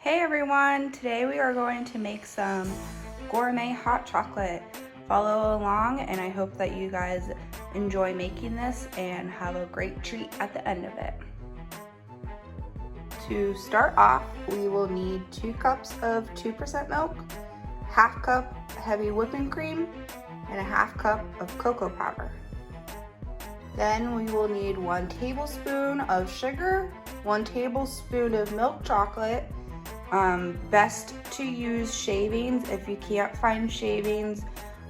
Hey everyone, today we are going to make some gourmet hot chocolate. Follow along and I hope that you guys enjoy making this and have a great treat at the end of it. To start off, we will need 2 cups of 2% milk, half cup heavy whipping cream, and a half cup of cocoa powder. Then we will need 1 tablespoon of sugar, 1 tablespoon of milk chocolate. Best to use shavings. If you can't find shavings,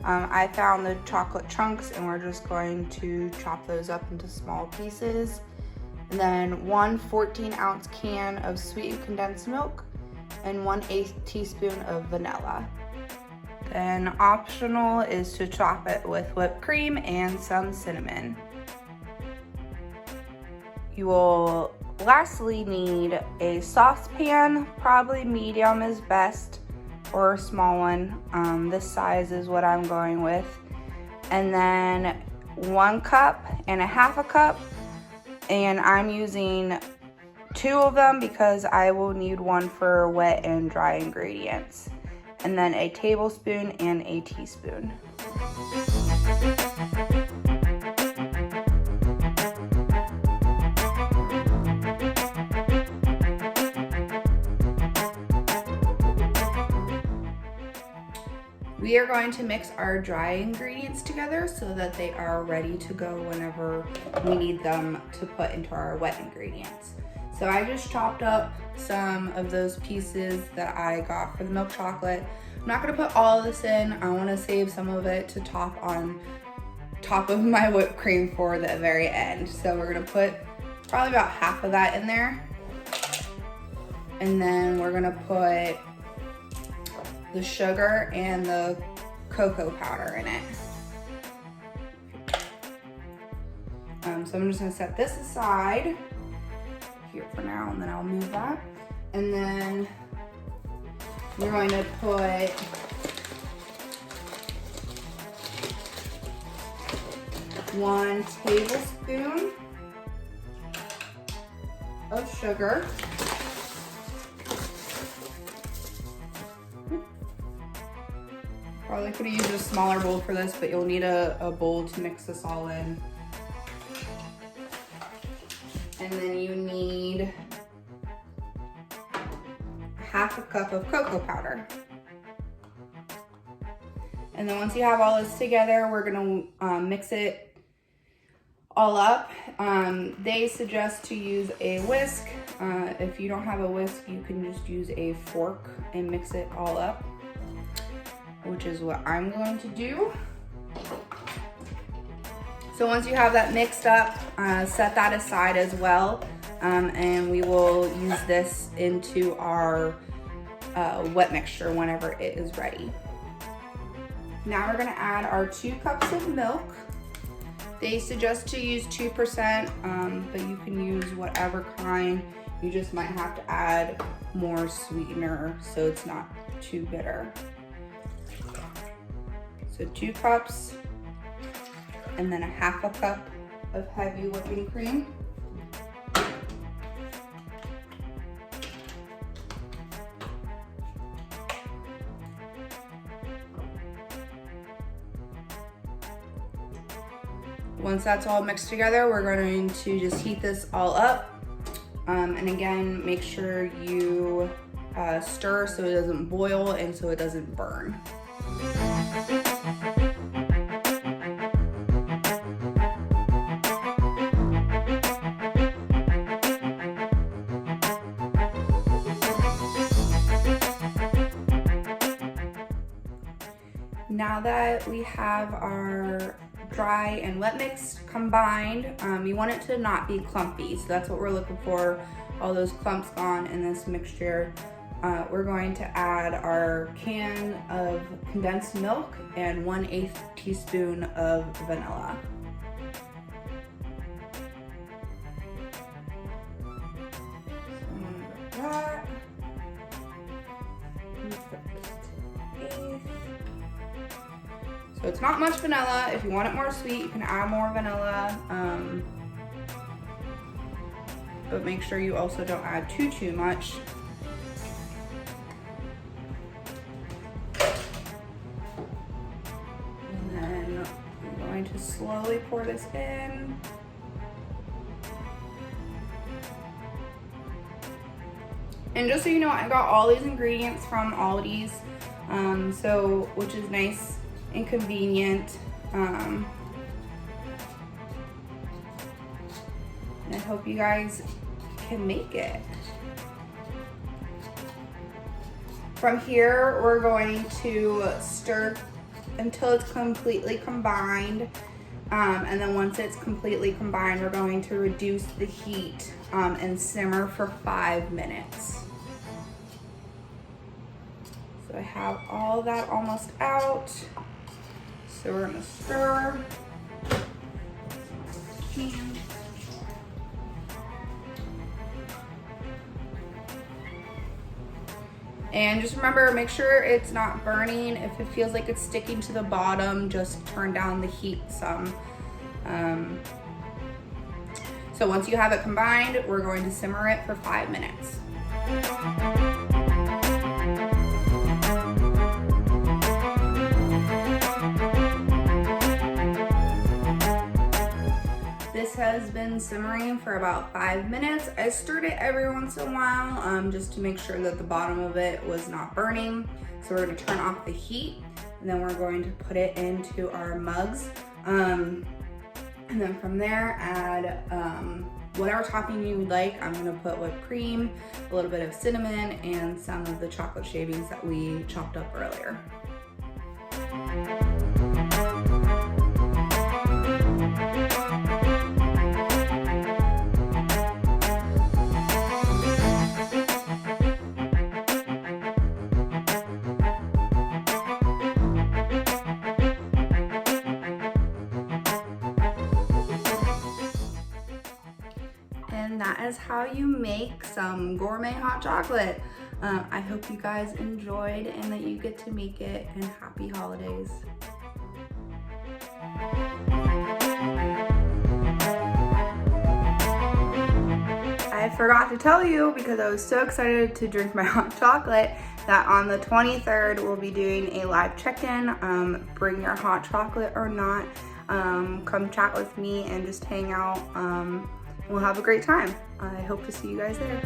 I found the chocolate chunks and we're just going to chop those up into small pieces. And then 1 14-ounce can of sweetened condensed milk and 1/8 teaspoon of vanilla. Then optional is to chop it with whipped cream and some cinnamon. You will lastly need a saucepan, probably medium is best, or a small one. This size is what I'm going with. And then 1 cup and a half a cup, and I'm using 2 of them because I will need 1 for wet and dry ingredients. And then a tablespoon and a teaspoon. We are going to mix our dry ingredients together so that they are ready to go whenever we need them to put into our wet ingredients. So I just chopped up some of those pieces that I got for the milk chocolate. I'm not gonna put all of this in. I wanna save some of it to top on top of my whipped cream for the very end. So we're gonna put probably about half of that in there. And then we're gonna put the sugar and the cocoa powder in it. So I'm just gonna set this aside here for now, and then I'll move that. And then we're going to put one tablespoon of sugar. Probably could have used a smaller bowl for this, but you'll need a bowl to mix this all in. And then you need half a cup of cocoa powder. And then once you have all this together, we're gonna mix it all up. They suggest to use a whisk. If you don't have a whisk, you can just use a fork and mix it all up, which is what I'm going to do. So once you have that mixed up, set that aside as well, and we will use this into our wet mixture whenever it is ready. Now we're gonna add our 2 cups of milk. They suggest to use 2%, but you can use whatever kind. You just might have to add more sweetener so it's not too bitter. So 2 cups, and then a half a cup of heavy whipping cream. Once that's all mixed together, we're going to just heat this all up. And again, make sure you stir so it doesn't boil and so it doesn't burn. Now that we have our dry and wet mix combined, you want it to not be clumpy. So that's what we're looking for, all those clumps gone in this mixture. We're going to add our can of condensed milk and 1/8 teaspoon of vanilla. So I'm gonna grab that. So it's not much vanilla. If you want it more sweet, you can add more vanilla. But make sure you also don't add too much. slowly pour this in. And just so you know, I got all these ingredients from Aldi's, which is nice and convenient. And I hope you guys can make it. From here, we're going to stir until it's completely combined. And then once it's completely combined, we're going to reduce the heat and simmer for 5 minutes. So I have all that almost out. So we're gonna stir. And just remember, make sure it's not burning. If it feels like it's sticking to the bottom, just turn down the heat some. So once you have it combined, we're going to simmer it for 5 minutes. This has been simmering for about 5 minutes. I stirred it every once in a while just to make sure that the bottom of it was not burning. So we're gonna turn off the heat, and then we're going to put it into our mugs. And then from there, add whatever topping you would like. I'm gonna put whipped cream, a little bit of cinnamon, and some of the chocolate shavings that we chopped up earlier. And that is how you make some gourmet hot chocolate. I hope you guys enjoyed and that you get to make it, and happy holidays. I forgot to tell you, because I was so excited to drink my hot chocolate, that on the 23rd we'll be doing a live check-in. Bring your hot chocolate or not. Come chat with me and just hang out. We'll have a great time. I hope to see you guys there.